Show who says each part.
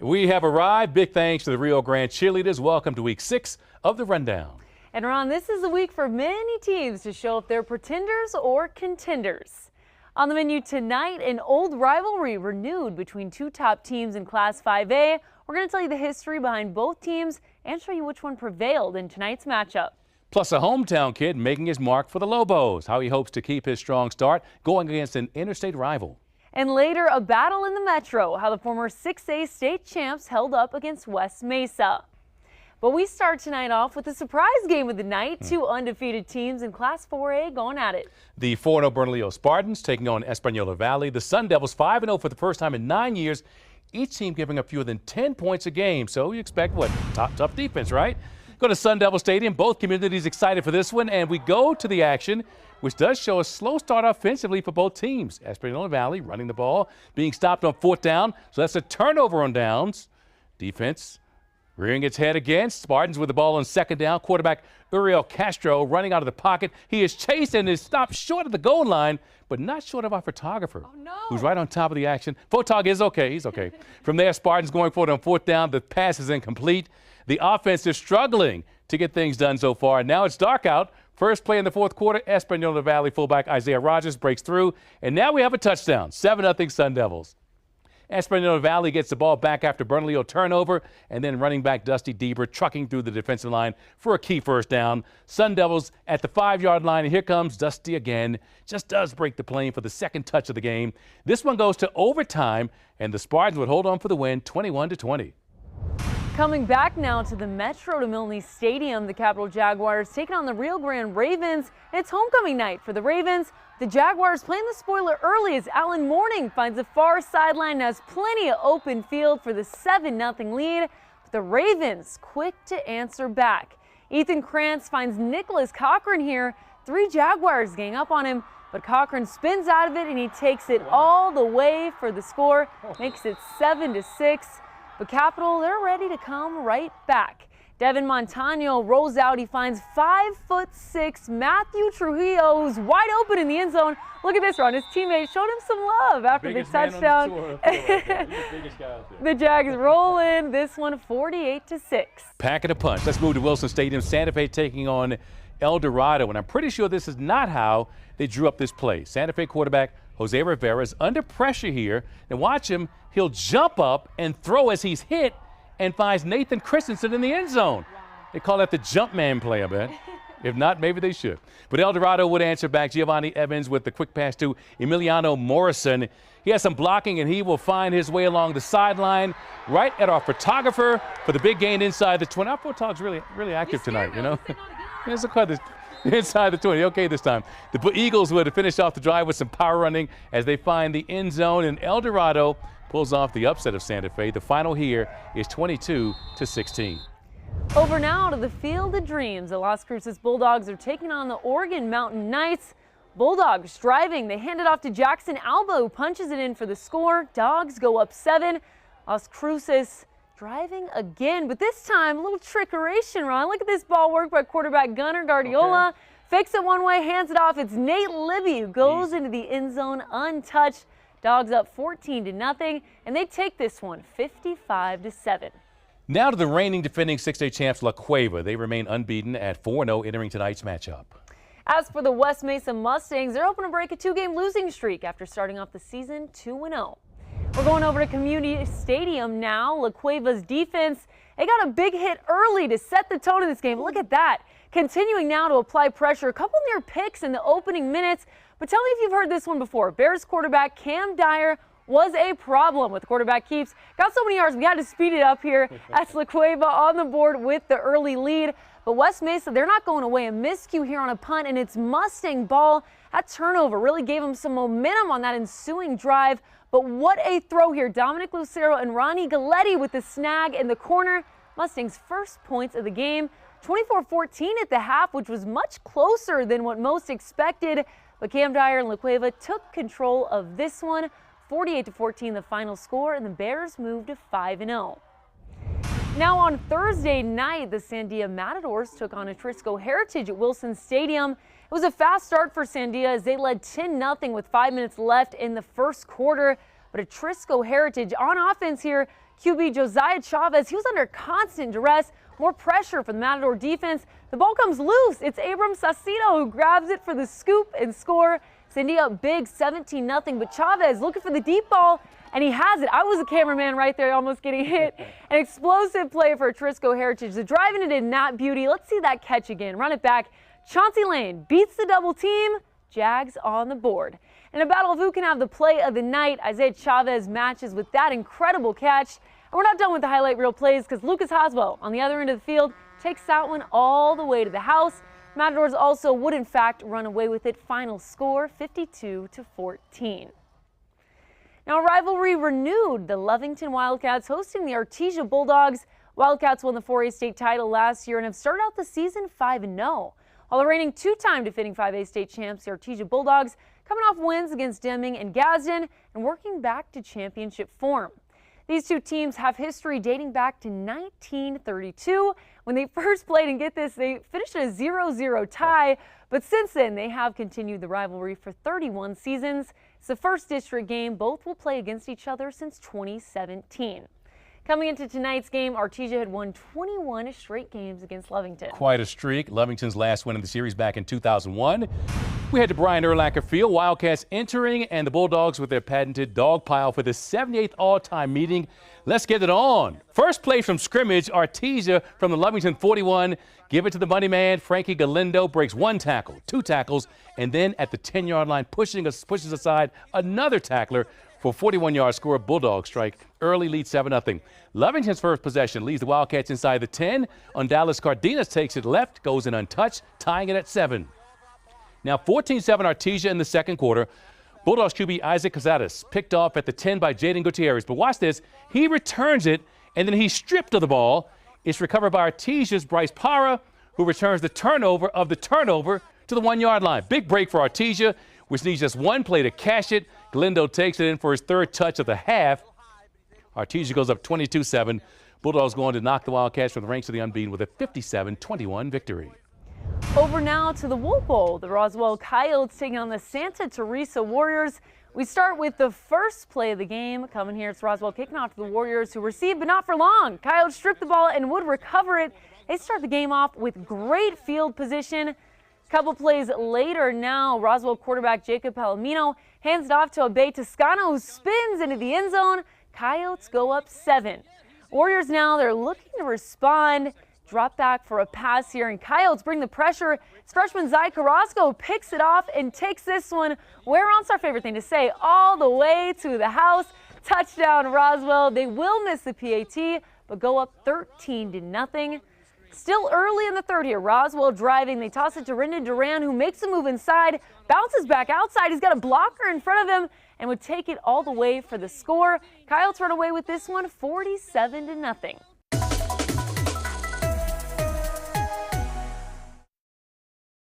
Speaker 1: We have arrived. Big thanks to the Rio Grande cheerleaders. Welcome to week 6 of the Rundown.
Speaker 2: And Ron, this is the week for many teams to show if they're pretenders or contenders. On the menu tonight, an old rivalry renewed between two top teams in Class 5A. We're going to tell you the history behind both teams and show you which one prevailed in tonight's matchup.
Speaker 1: Plus a hometown kid making his mark for the Lobos, how he hopes to keep his strong start going against an interstate rival.
Speaker 2: And later, a battle in the Metro, how the former 6A state champs held up against West Mesa. But we start tonight off with the surprise game of the night. Two undefeated teams in Class 4A going at it.
Speaker 1: The 4-0 Bernalillo Spartans taking on Espanola Valley. The Sun Devils 5-0 for the first time in 9 years. Each team giving up fewer than 10 points a game. So you expect what? Tough defense, right? Go to Sun Devil Stadium. Both communities excited for this one. And we go to the action, which does show a slow start offensively for both teams. Espanola Valley running the ball, being stopped on 4th down. So that's a turnover on downs. Defense rearing its head again. Spartans with the ball on 2nd down. Quarterback Uriel Castro running out of the pocket. He is chased and is stopped short of the goal line, but not short of our photographer, who's right on top of the action. Photog is okay. He's okay. From there, Spartans going for it on 4th down. The pass is incomplete. The offense is struggling to get things done so far. Now it's dark out. First play in the 4th quarter, Espanola Valley fullback Isaiah Rogers breaks through, and now we have a touchdown. 7-0 Sun Devils. Espanola Valley gets the ball back after Bernalillo turnover, and then running back Dusty Deaver trucking through the defensive line for a key first down. Sun Devils at the 5-yard line, and here comes Dusty again. Just does break the plane for the second touch of the game. This one goes to overtime, and the Spartans would hold on for the win, 21-20.
Speaker 2: Coming back now to the Metro to Milne Stadium, the Capital Jaguars taking on the Rio Grande Ravens. And it's homecoming night for the Ravens. The Jaguars playing the spoiler early as Alan Mourning finds the far sideline and has plenty of open field for the 7-0 lead. But the Ravens quick to answer back. Ethan Krantz finds Nicholas Cochran here. 3 Jaguars gang up on him, but Cochran spins out of it and he takes it all the way for the score. Makes it 7-6. But Capital, they're ready to come right back. Devin Montano rolls out. He finds 5'6" Matthew Trujillo, who's wide open in the end zone. Look at this run. His teammate showed him some love after the touchdown. The Jags roll in this one 48-6.
Speaker 1: Packing a punch. Let's move to Wilson Stadium. Santa Fe taking on El Dorado, and I'm pretty sure this is not how they drew up this play. Santa Fe quarterback Jose Rivera is under pressure here. And watch him. He'll jump up and throw as he's hit and finds Nathan Christensen in the end zone. They call that the jump man play, I bet. If not, maybe they should. But El Dorado would answer back. Giovanni Evans with the quick pass to Emiliano Morrison. He has some blocking, and he will find his way along the sideline right at our photographer for the big gain inside the 20. Our photog's really active tonight, you know. It's quite this. Inside the 20, okay this time. The Eagles would finish off the drive with some power running as they find the end zone, and El Dorado pulls off the upset of Santa Fe. The final here is 22-16.
Speaker 2: Over now to the Field of Dreams. The Las Cruces Bulldogs are taking on the Oregon Mountain Knights. Bulldogs driving. They hand it off to Jackson Alba, who punches it in for the score. Dogs go up 7. Las Cruces driving again, but this time a little trickeration, Ron. Look at this ball work by quarterback Gunnar Guardiola. Okay. Fakes it one way, hands it off. It's Nate Libby who goes into the end zone untouched. Dogs up 14-0, and they take this one 55-7.
Speaker 1: Now to the reigning defending 6A champs La Cueva. They remain unbeaten at 4-0 entering tonight's matchup.
Speaker 2: As for the West Mesa Mustangs, they're hoping to break a 2-game losing streak after starting off the season 2-0. We're going over to Community Stadium now. La Cueva's defense, they got a big hit early to set the tone of this game. Look at that. Continuing now to apply pressure. A couple near picks in the opening minutes. But tell me if you've heard this one before. Bears quarterback Cam Dyer was a problem with quarterback keeps. Got so many yards, we had to speed it up here. That's La Cueva on the board with the early lead. But West Mesa, they're not going away. A miscue here on a punt, and it's Mustang ball. That turnover really gave them some momentum on that ensuing drive. But what a throw here. Dominic Lucero and Ronnie Galletti with the snag in the corner. Mustangs' first points of the game. 24-14 at the half, which was much closer than what most expected. But Cam Dyer and La Cueva took control of this one. 48-14 the final score, and the Bears moved to 5-0. Now on Thursday night, the Sandia Matadors took on Atrisco Heritage at Wilson Stadium. It was a fast start for Sandia as they led 10-0 with 5 minutes left in the first quarter. But Atrisco Heritage on offense here QB Josiah Chavez, he was under constant duress, more pressure for the Matador defense. The ball comes loose. It's Abram Saucedo who grabs it for the scoop and score. Cindy up big 17-0, but Chavez looking for the deep ball, and he has it. I was a cameraman right there almost getting hit. An explosive play for Trisco Heritage. The driving it in, not beauty. Let's see that catch again. Run it back. Chauncey Lane beats the double team. Jags on the board. In a battle of who can have the play of the night, Isaiah Chavez matches with that incredible catch. And we're not done with the highlight reel plays because Lucas Hoswell on the other end of the field takes that one all the way to the house. Matadors also would in fact run away with it. Final score 52-14. Now, a rivalry renewed. The Lovington Wildcats hosting the Artesia Bulldogs. Wildcats won the 4A state title last year and have started out the season 5-0. While the reigning two-time defending 5A state champs, the Artesia Bulldogs, coming off wins against Deming and Gadsden and working back to championship form. These two teams have history dating back to 1932 when they first played, and get this, they finished a 0-0 tie, but since then they have continued the rivalry for 31 seasons. It's the first district game both will play against each other since 2017. Coming into tonight's game, Artesia had won 21 straight games against Lovington.
Speaker 1: Quite a streak. Lovington's last win in the series back in 2001. We head to Brian Urlacher Field. Wildcats entering, and the Bulldogs with their patented dog pile for the 78th all-time meeting. Let's get it on. First play from scrimmage, Artesia from the Lovington 41. Give it to the money man. Frankie Galindo breaks one tackle, two tackles, and then at the 10-yard line pushes aside another tackler for a 41-yard score. Bulldog strike. Early lead 7-0. Lovington's first possession leaves the Wildcats inside the 10. Dallas Cardenas takes it left, goes in untouched, tying it at 7. Now 14-7 Artesia in the second quarter. Bulldogs QB Isaac Cazares picked off at the 10 by Jaden Gutierrez. But watch this. He returns it, and then he's stripped of the ball. It's recovered by Artesia's Bryce Para, who returns the turnover to the 1-yard line. Big break for Artesia, which needs just one play to cash it. Galindo takes it in for his third touch of the half. Artesia goes up 22-7. Bulldogs going to knock the Wildcats from the ranks of the unbeaten with a 57-21 victory.
Speaker 2: Over now to the Wool Bowl. The Roswell Coyotes taking on the Santa Teresa Warriors. We start with the first play of the game. Coming here, it's Roswell kicking off to the Warriors, who receive, but not for long. Coyotes strip the ball and would recover it. They start the game off with great field position. Couple plays later now, Roswell quarterback Jacob Palomino hands it off to Abe Toscano, who spins into the end zone. Coyotes go up 7. Warriors now, they're looking to respond. Drop back for a pass here, and Coyotes bring the pressure. It's freshman Zai Carrasco picks it off and takes this one, where on's our favorite thing to say, all the way to the house. Touchdown Roswell. They will miss the PAT, but go up 13-0. Still early in the third here, Roswell driving. They toss it to Rendon Duran, who makes a move inside, bounces back outside. He's got a blocker in front of him and would take it all the way for the score. Coyotes run away with this one 47-0.